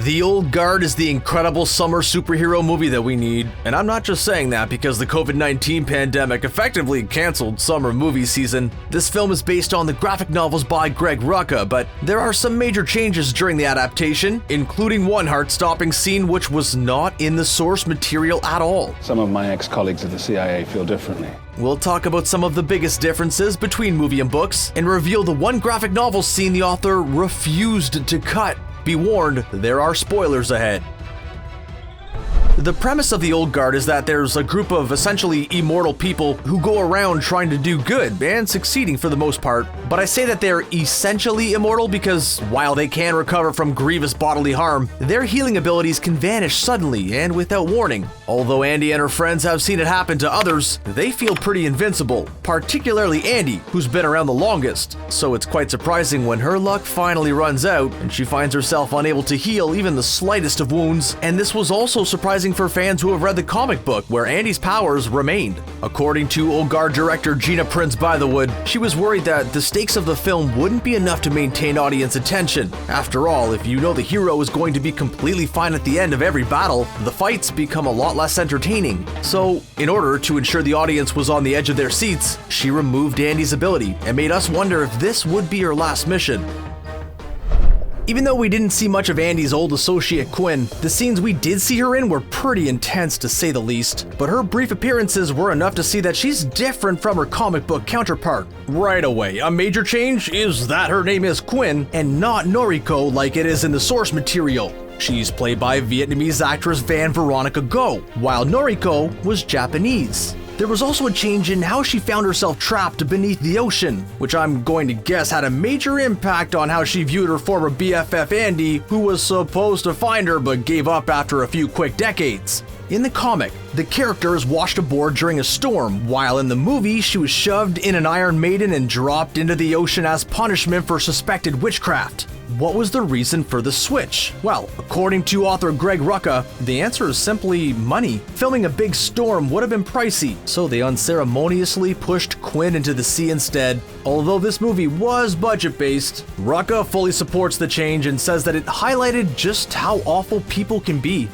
The Old Guard is the incredible summer superhero movie that we need, and I'm not just saying that because the COVID-19 pandemic effectively canceled summer movie season. This film is based on the graphic novels by Greg Rucka, but there are some major changes during the adaptation, including one heart-stopping scene which was not in the source material at all. Some of my ex-colleagues at the CIA feel differently. We'll talk about some of the biggest differences between movie and books, and reveal the one graphic novel scene the author refused to cut. Be warned, there are spoilers ahead. The premise of The Old Guard is that there's a group of essentially immortal people who go around trying to do good and succeeding for the most part, but I say that they're essentially immortal because while they can recover from grievous bodily harm, their healing abilities can vanish suddenly and without warning. Although Andy and her friends have seen it happen to others, they feel pretty invincible, particularly Andy, who's been around the longest, so it's quite surprising when her luck finally runs out and she finds herself unable to heal even the slightest of wounds, and this was also surprising for fans who have read the comic book where Andy's powers remained. According to Old Guard director Gina Prince-Bythewood, she was worried that the stakes of the film wouldn't be enough to maintain audience attention. After all, if you know the hero is going to be completely fine at the end of every battle, the fights become a lot less entertaining. So, in order to ensure the audience was on the edge of their seats, she removed Andy's ability and made us wonder if this would be her last mission. Even though we didn't see much of Andy's old associate Quinn, the scenes we did see her in were pretty intense to say the least, but her brief appearances were enough to see that she's different from her comic book counterpart. Right away, a major change is that her name is Quinn and not Noriko like it is in the source material. She's played by Vietnamese actress Van Veronica Go, while Noriko was Japanese. There was also a change in how she found herself trapped beneath the ocean, which I'm going to guess had a major impact on how she viewed her former BFF Andy, who was supposed to find her but gave up after a few quick decades. In the comic, the character is washed aboard during a storm, while in the movie she was shoved in an Iron Maiden and dropped into the ocean as punishment for suspected witchcraft. What was the reason for the switch? Well, according to author Greg Rucka, the answer is simply money. Filming a big storm would have been pricey, so they unceremoniously pushed Quinn into the sea instead. Although this movie was budget-based, Rucka fully supports the change and says that it highlighted just how awful people can be.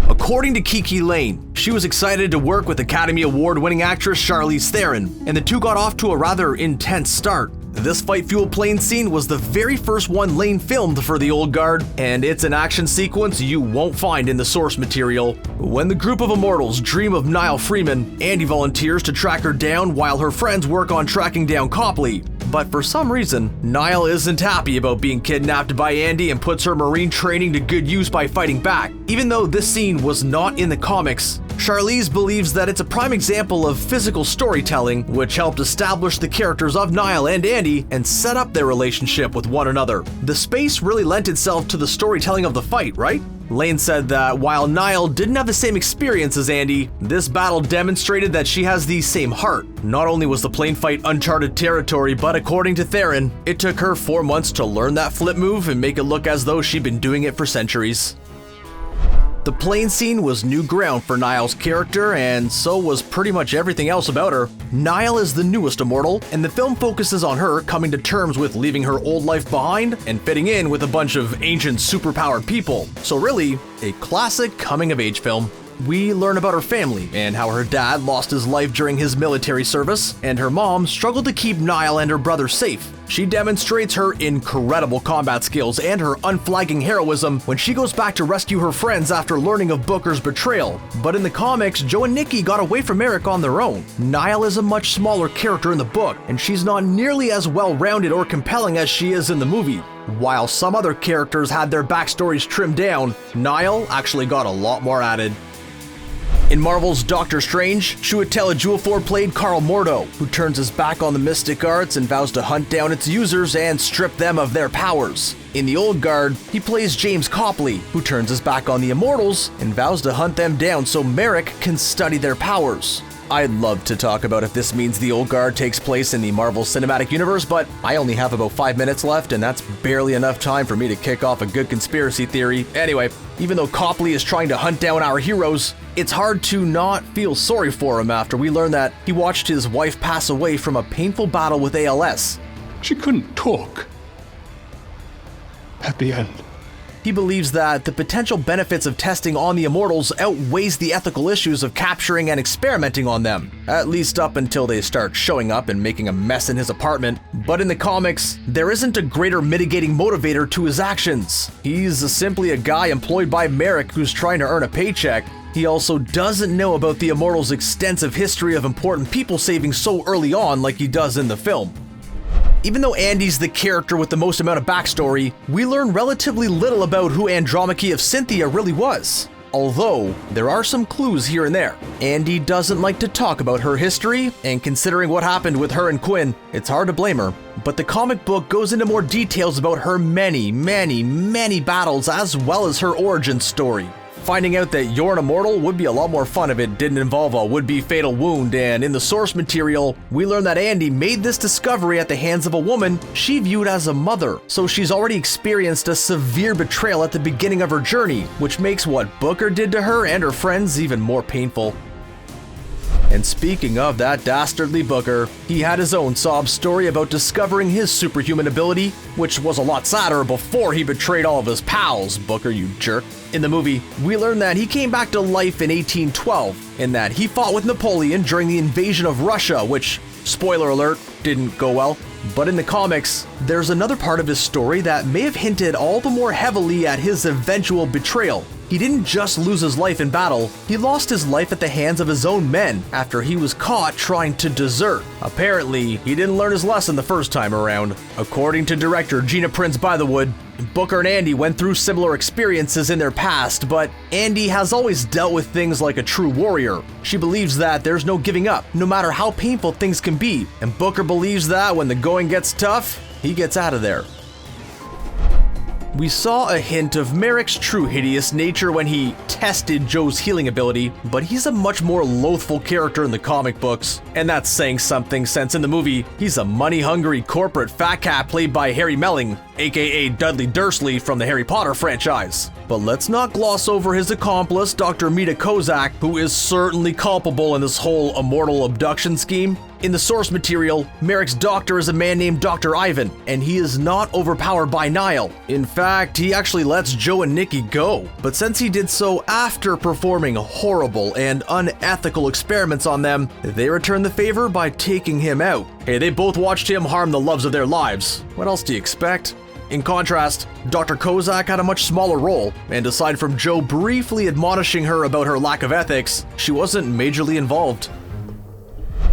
According to KiKi Layne, she was excited to work with Academy Award-winning actress Charlize Theron, and the two got off to a rather intense start. This fight-fueled plane scene was the very first one Layne filmed for The Old Guard, and it's an action sequence you won't find in the source material. When the group of immortals dream of Nile Freeman, Andy volunteers to track her down while her friends work on tracking down Copley. But for some reason, Nile isn't happy about being kidnapped by Andy and puts her marine training to good use by fighting back. Even though this scene was not in the comics, Charlize believes that it's a prime example of physical storytelling, which helped establish the characters of Nile and Andy and set up their relationship with one another. The space really lent itself to the storytelling of the fight, right? Layne said that while Nile didn't have the same experience as Andy, this battle demonstrated that she has the same heart. Not only was the plane fight uncharted territory, but according to Theron, it took her 4 months to learn that flip move and make it look as though she'd been doing it for centuries. The plane scene was new ground for Nile's character, and so was pretty much everything else about her. Nile is the newest immortal, and the film focuses on her coming to terms with leaving her old life behind and fitting in with a bunch of ancient superpowered people. So really, a classic coming-of-age film. We learn about her family and how her dad lost his life during his military service, and her mom struggled to keep Nile and her brother safe. She demonstrates her incredible combat skills and her unflagging heroism when she goes back to rescue her friends after learning of Booker's betrayal. But in the comics, Joe and Nikki got away from Merrick on their own. Nile is a much smaller character in the book, and she's not nearly as well-rounded or compelling as she is in the movie. While some other characters had their backstories trimmed down, Nile actually got a lot more added. In Marvel's Doctor Strange, Chiwetel Ejofor played Karl Mordo, who turns his back on the mystic arts and vows to hunt down its users and strip them of their powers. In The Old Guard, he plays James Copley, who turns his back on the Immortals and vows to hunt them down so Merrick can study their powers. I'd love to talk about if this means The Old Guard takes place in the Marvel Cinematic Universe, but I only have about 5 minutes left, and that's barely enough time for me to kick off a good conspiracy theory. Anyway, even though Copley is trying to hunt down our heroes, it's hard to not feel sorry for him after we learn that he watched his wife pass away from a painful battle with ALS. She couldn't talk. At the end, He believes that the potential benefits of testing on the immortals outweighs the ethical issues of capturing and experimenting on them, at least up until they start showing up and making a mess in his apartment. But in the comics, there isn't a greater mitigating motivator to his actions. He's simply a guy employed by Merrick who's trying to earn a paycheck. He also doesn't know about the immortals' extensive history of important people saving so early on like he does in the film. Even though Andy's the character with the most amount of backstory, we learn relatively little about who Andromache of Scythia really was. Although, there are some clues here and there. Andy doesn't like to talk about her history, and considering what happened with her and Quinn, it's hard to blame her. But the comic book goes into more details about her many battles as well as her origin story. Finding out that you're an immortal would be a lot more fun if it didn't involve a would-be fatal wound, and in the source material, we learn that Andy made this discovery at the hands of a woman she viewed as a mother, so she's already experienced a severe betrayal at the beginning of her journey, which makes what Booker did to her and her friends even more painful. And speaking of that dastardly Booker, he had his own sob story about discovering his superhuman ability, which was a lot sadder before he betrayed all of his pals. Booker, you jerk. In the movie, we learn that he came back to life in 1812, and that he fought with Napoleon during the invasion of Russia, which, spoiler alert, didn't go well. But in the comics, there's another part of his story that may have hinted all the more heavily at his eventual betrayal. He didn't just lose his life in battle, he lost his life at the hands of his own men after he was caught trying to desert. Apparently, he didn't learn his lesson the first time around. According to director Gina Prince-Bythewood, Booker and Andy went through similar experiences in their past, but Andy has always dealt with things like a true warrior. She believes that there's no giving up, no matter how painful things can be, and Booker believes that when the going gets tough, he gets out of there. We saw a hint of Merrick's true hideous nature when he tested Joe's healing ability, but he's a much more loathful character in the comic books. And that's saying something, since in the movie, he's a money-hungry corporate fat cat played by Harry Melling, aka Dudley Dursley from the Harry Potter franchise. But let's not gloss over his accomplice, Dr. Mita Kozak, who is certainly culpable in this whole immortal abduction scheme. In the source material, Merrick's doctor is a man named Dr. Ivan, and he is not overpowered by Nile. In fact, he actually lets Joe and Nikki go. But since he did so after performing horrible and unethical experiments on them, they return the favor by taking him out. Hey, they both watched him harm the loves of their lives. What else do you expect? In contrast, Dr. Kozak had a much smaller role, and aside from Joe briefly admonishing her about her lack of ethics, she wasn't majorly involved.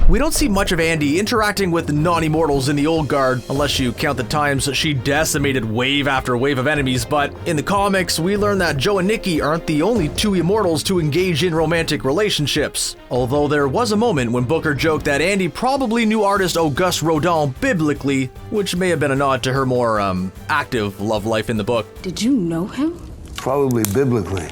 We don't see much of Andy interacting with non-immortals in the Old Guard, unless you count the times she decimated wave after wave of enemies, but in the comics, we learn that Joe and Nikki aren't the only two immortals to engage in romantic relationships. Although there was a moment when Booker joked that Andy probably knew artist Auguste Rodin biblically, which may have been a nod to her more, active love life in the book. Did you know him? Probably biblically.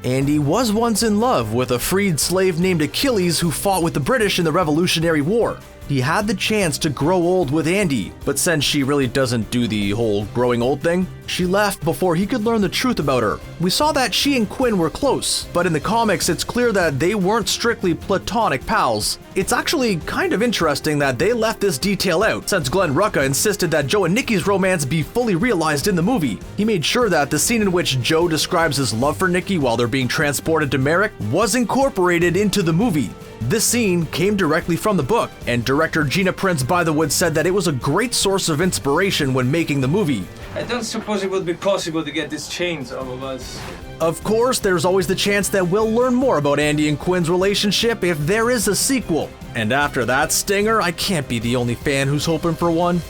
Andy was once in love with a freed slave named Achilles who fought with the British in the Revolutionary War. He had the chance to grow old with Andy, but since she really doesn't do the whole growing old thing, she left before he could learn the truth about her. We saw that she and Quinn were close, but in the comics it's clear that they weren't strictly platonic pals. It's actually kind of interesting that they left this detail out, since Greg Rucka insisted that Joe and Nikki's romance be fully realized in the movie. He made sure that the scene in which Joe describes his love for Nikki while they're being transported to Merrick was incorporated into the movie. This scene came directly from the book, and director Gina Prince-Bythewood said that it was a great source of inspiration when making the movie. I don't suppose it would be possible to get these chains off of us. Of course, there's always the chance that we'll learn more about Andy and Quinn's relationship if there is a sequel. And after that stinger, I can't be the only fan who's hoping for one.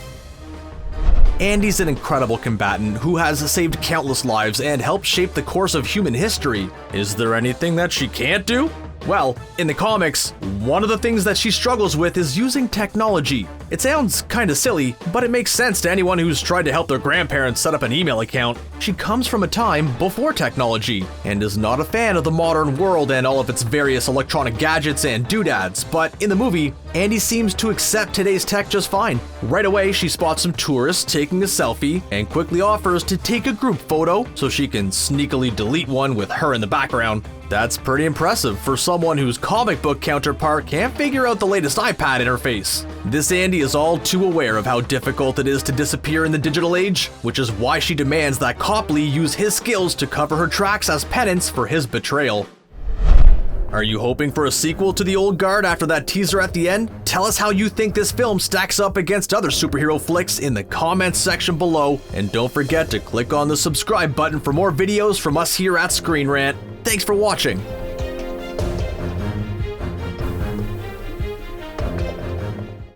Andy's an incredible combatant who has saved countless lives and helped shape the course of human history. Is there anything that she can't do? Well, in the comics, one of the things that she struggles with is using technology. It sounds kinda silly, but it makes sense to anyone who's tried to help their grandparents set up an email account. She comes from a time before technology, and is not a fan of the modern world and all of its various electronic gadgets and doodads, but in the movie, Andy seems to accept today's tech just fine. Right away, she spots some tourists taking a selfie, and quickly offers to take a group photo so she can sneakily delete one with her in the background. That's pretty impressive for someone whose comic book counterpart can't figure out the latest iPad interface. This Andy society is all too aware of how difficult it is to disappear in the digital age, which is why she demands that Copley use his skills to cover her tracks as penance for his betrayal. Are you hoping for a sequel to The Old Guard after that teaser at the end? Tell us how you think this film stacks up against other superhero flicks in the comments section below, and don't forget to click on the subscribe button for more videos from us here at ScreenRant. Thanks for watching.